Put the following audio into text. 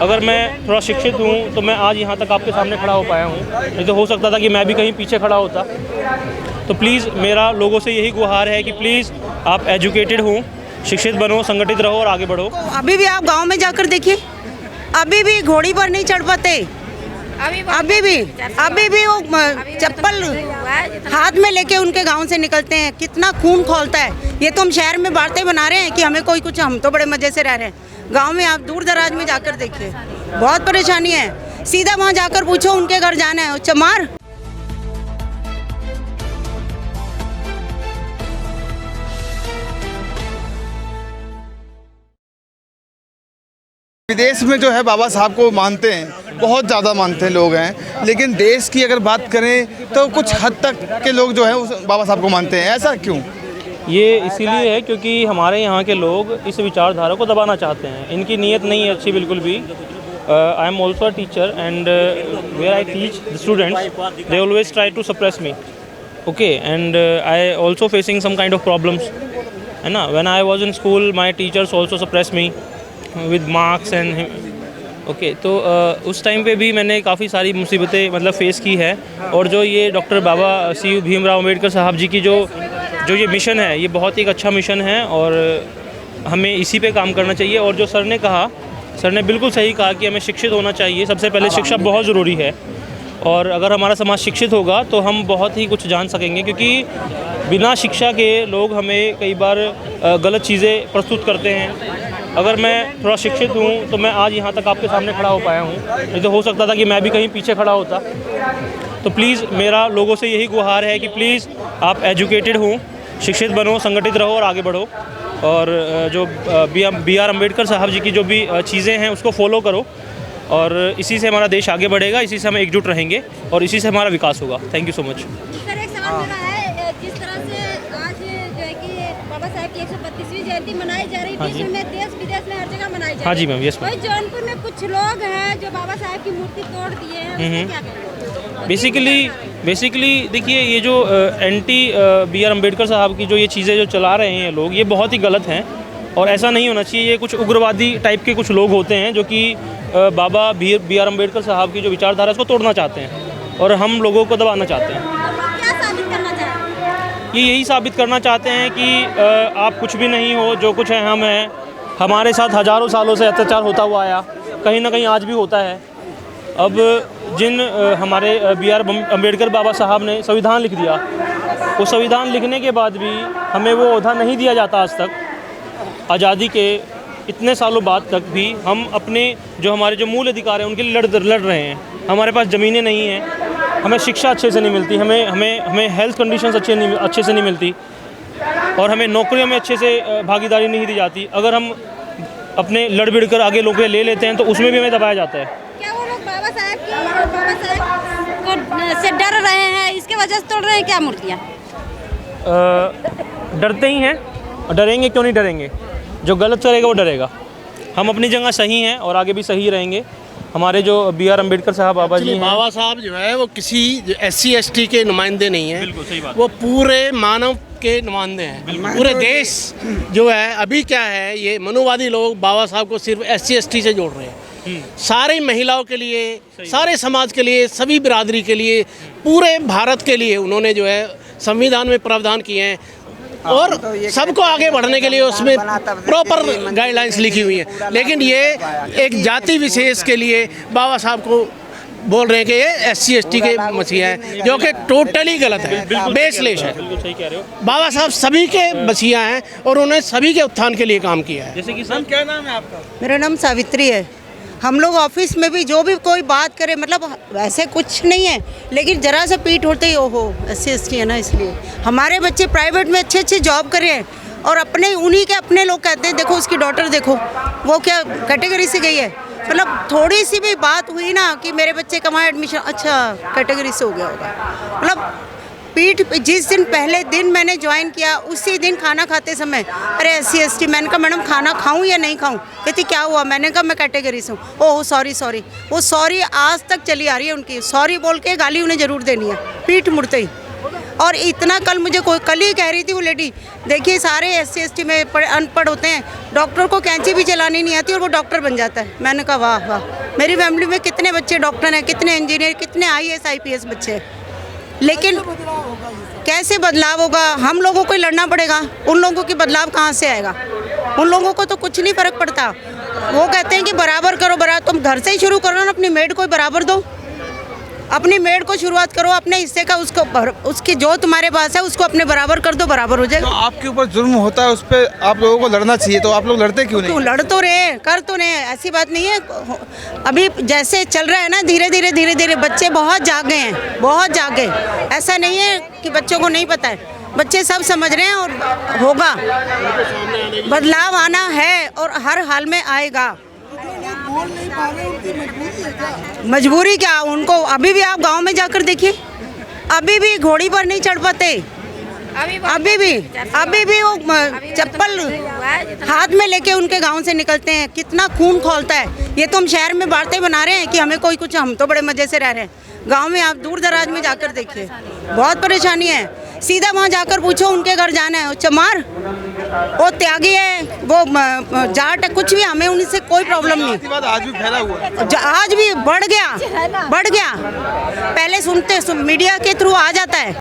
अगर मैं थोड़ा शिक्षित हूँ तो मैं आज यहाँ तक आपके सामने खड़ा हो पाया हूँ, नहीं तो हो सकता था कि मैं भी कहीं पीछे खड़ा होता। तो प्लीज़ मेरा लोगों से यही गुहार है कि प्लीज़ आप एजुकेटेड हो, शिक्षित बनो, संगठित रहो और आगे बढ़ो। अभी भी आप गांव में जाकर देखिए, अभी भी घोड़ी पर नहीं चढ़ पाते, अभी भी वो चप्पल हाथ में लेके उनके गांव से निकलते हैं। कितना खून खौलता है। ये तो हम शहर में बातें बना रहे हैं कि हमें कोई कुछ, हम तो बड़े मज़े से रह रहे हैं। गांव में आप दूर दराज में जाकर देखिए, बहुत परेशानी है। सीधा वहाँ जाकर पूछो उनके घर जाना है, चमार। विदेश में जो है बाबा साहब को मानते हैं, बहुत ज़्यादा मानते हैं लोग हैं, लेकिन देश की अगर बात करें तो कुछ हद तक के लोग जो हैं उस बाबा साहब को मानते हैं। ऐसा क्यों? ये इसीलिए है क्योंकि हमारे यहाँ के लोग इस विचारधारा को दबाना चाहते हैं। इनकी नीयत नहीं है अच्छी बिल्कुल भी। I am also a teacher and where I teach the students they always try to suppress me, okay, and I also facing some kind of problems, है ना। When I was in school my teachers also suppress me with marks and okay. तो उस time पे भी मैंने काफ़ी सारी मुसीबतें मतलब फ़ेस की है। और जो ये डॉक्टर बाबा सी भीमराव अम्बेडकर साहब जी की जो ये मिशन है, ये बहुत ही एक अच्छा मिशन है और हमें इसी पे काम करना चाहिए। और जो सर ने कहा, सर ने बिल्कुल सही कहा कि हमें शिक्षित होना चाहिए। सबसे पहले शिक्षा बहुत ज़रूरी है और अगर हमारा समाज शिक्षित होगा तो हम बहुत ही कुछ जान सकेंगे, क्योंकि बिना शिक्षा के लोग हमें कई बार गलत चीज़ें प्रस्तुत करते हैं। अगर मैं थोड़ा शिक्षित हूँ तो मैं आज यहाँ तक आपके सामने खड़ा हो पाया हूँ, नहीं तो हो सकता था कि मैं भी कहीं पीछे खड़ा होता। तो प्लीज़ मेरा लोगों से यही गुहार है कि प्लीज़ आप एजुकेटेड हो, शिक्षित बनो, संगठित रहो और आगे बढ़ो। और जो बी आर अम्बेडकर साहब जी की जो भी चीज़ें हैं उसको फॉलो करो और इसी से हमारा देश आगे बढ़ेगा, इसी से हम एकजुट रहेंगे और इसी से हमारा विकास होगा। Thank you so much. Sir, एक सवाल मेरा है, जिस तरह से आज जो है कि बाबा साहब की 132वीं जयंती मनाई जा रही है, में देश विदेश में हर जगह मनाई जा रही है। हाँ जी मैम, यस मैम। जौनपुर में कुछ लोग हैं जो बाबा साहब की मूर्ति तोड़ दिए हैं, उसको क्या कहेंगे? बेसिकली देखिए, ये जो एंटी बी आर अम्बेडकर साहब की जो ये चीज़ें जो चला रहे हैं लोग, ये बहुत ही गलत हैं और ऐसा नहीं होना चाहिए। ये कुछ उग्रवादी टाइप के कुछ लोग होते हैं जो कि बाबा बी आर अम्बेडकर साहब की जो विचारधारा है उसको तोड़ना चाहते हैं और हम लोगों को दबाना चाहते हैं। क्या साबित करना चाहते हैं? ये यही साबित करना चाहते हैं कि आप कुछ भी नहीं हो, जो कुछ है हम हैं। हमारे साथ हज़ारों सालों से अत्याचार होता हुआ आया, कहीं ना कहीं आज भी होता है। अब जिन हमारे बी आर अम्बेडकर बाबा साहब ने संविधान लिख दिया, वो संविधान लिखने के बाद भी हमें वो ओहदा नहीं दिया जाता। आज तक आज़ादी के इतने सालों बाद तक भी हम अपने जो हमारे जो मूल अधिकार हैं उनके लिए लड़ रहे हैं। हमारे पास ज़मीनें नहीं हैं, हमें शिक्षा अच्छे से नहीं मिलती, हमें हेल्थ कंडीशंस अच्छे से नहीं मिलती और हमें नौकरियों में अच्छे से भागीदारी नहीं दी जाती। अगर हम अपने लड़ भिड़ कर आगे लोग ले लेते हैं तो उसमें भी हमें दबाया जाता है। क्या वो लोग बाबा साहब को से डर रहे हैं, इसके वजह से तोड़ रहे हैं क्या मूर्तियाँ? डरते ही हैं, डरेंगे क्यों नहीं डरेंगे। जो गलत करेगा वो डरेगा। हम अपनी जगह सही हैं और आगे भी सही रहेंगे। हमारे जो बी आर अम्बेडकर साहब बाबा जी हैं, बाबा साहब जो है वो किसी SC ST के नुमाइंदे नहीं हैं। बिल्कुल सही बात। वो पूरे मानव के नुमाइंदे हैं। पूरे देश जो है, अभी क्या है, ये मनुवादी लोग बाबा साहब को सिर्फ SC ST से जोड़ रहे हैं। सारी महिलाओं के लिए, सारे समाज के लिए, सभी बिरादरी के लिए, पूरे भारत के लिए उन्होंने जो है संविधान में प्रावधान किए हैं और सबको आगे बढ़ने के लिए उसमें प्रॉपर गाइडलाइंस लिखी हुई हैं। लेकिन ये एक जाति विशेष के लिए बाबा साहब को बोल रहे हैं कि ये SC ST के मसीहा है, जो कि टोटली गलत है, बेसलेस है। बिल्कुल सही कह रहे हो। बाबा साहब सभी के मसीहा हैं और उन्होंने सभी के उत्थान के लिए काम किया है। जैसे कि सर, क्या नाम है आपका? मेरा नाम सावित्री है। हम लोग ऑफिस में भी जो भी कोई बात करे, मतलब वैसे कुछ नहीं है, लेकिन ज़रा सा पीठ होते ही ओहो SC ST है ना, इसलिए हमारे बच्चे प्राइवेट में अच्छे जॉब कर रहे हैं और अपने उन्हीं के अपने लोग कहते हैं देखो उसकी डॉटर देखो वो क्या कैटेगरी से गई है। मतलब थोड़ी सी भी बात हुई ना कि मेरे बच्चे कमाए एडमिशन, अच्छा कैटेगरी से हो गया होगा। मतलब पीठ जिस दिन पहले दिन मैंने ज्वाइन किया उसी दिन खाना खाते समय अरे SC ST, मैंने कहा मैडम खाना खाऊं या नहीं खाऊं? कहती क्या हुआ? मैंने कहा मैं कैटेगरी से हूँ। Oh sorry. वो सॉरी आज तक चली आ रही है उनकी। सॉरी बोल के गाली उन्हें ज़रूर देनी है, पीठ मुड़ते ही। और इतना कल ही कह रही थी वो लेडी, देखिए सारे SC ST में अनपढ़ होते हैं, डॉक्टर को कैंची भी चलानी नहीं आती और वो डॉक्टर बन जाता है। मैंने कहा वाह वाह, मेरी फैमिली में कितने बच्चे डॉक्टर हैं, कितने इंजीनियर, कितने IAS IPS बच्चे हैं, लेकिन कैसे बदलाव होगा? हम लोगों को ही लड़ना पड़ेगा, उन लोगों की बदलाव कहाँ से आएगा? उन लोगों को तो कुछ नहीं फ़र्क पड़ता। वो कहते हैं कि बराबर करो, तुम घर से ही शुरू करो ना, अपनी मेड को बराबर दो, अपनी मेड को शुरुआत करो, अपने हिस्से का उसकी जो तुम्हारे पास है उसको अपने बराबर कर दो, बराबर हो जाएगा। तो आपके ऊपर जुल्म होता है, उस पर आप लोगों को लड़ना चाहिए, तो आप लोग लड़ते क्यों नहीं? क्यों लड़ तो रहे, कर तो रहे, ऐसी बात नहीं है। अभी जैसे चल रहा है ना, धीरे धीरे बच्चे बहुत जाग गए हैं, बहुत जाग गए। ऐसा नहीं है कि बच्चों को नहीं पता है, बच्चे सब समझ रहे हैं और होगा, बदलाव आना है और हर हाल में आएगा। मजबूरी क्या उनको? अभी भी आप गांव में जाकर देखिए, अभी भी घोड़ी पर नहीं चढ़ पाते, अभी भी वो चप्पल हाथ में लेके उनके गांव से निकलते हैं। कितना खून खौलता है। ये तो हम शहर में बातें बना रहे हैं कि हमें कोई कुछ, हम तो बड़े मज़े से रह रहे हैं। गांव में आप दूर दराज में जाकर देखिए, बहुत परेशानी है। सीधा वहाँ जाकर पूछो, उनके घर जाना है, चमार, वो त्यागी है, वो जाट है, कुछ भी, हमें उनसे कोई प्रॉब्लम नहीं। आज भी फैला हुआ है, आज भी बढ़ गया। पहले सुनते मीडिया के थ्रू आ जाता है।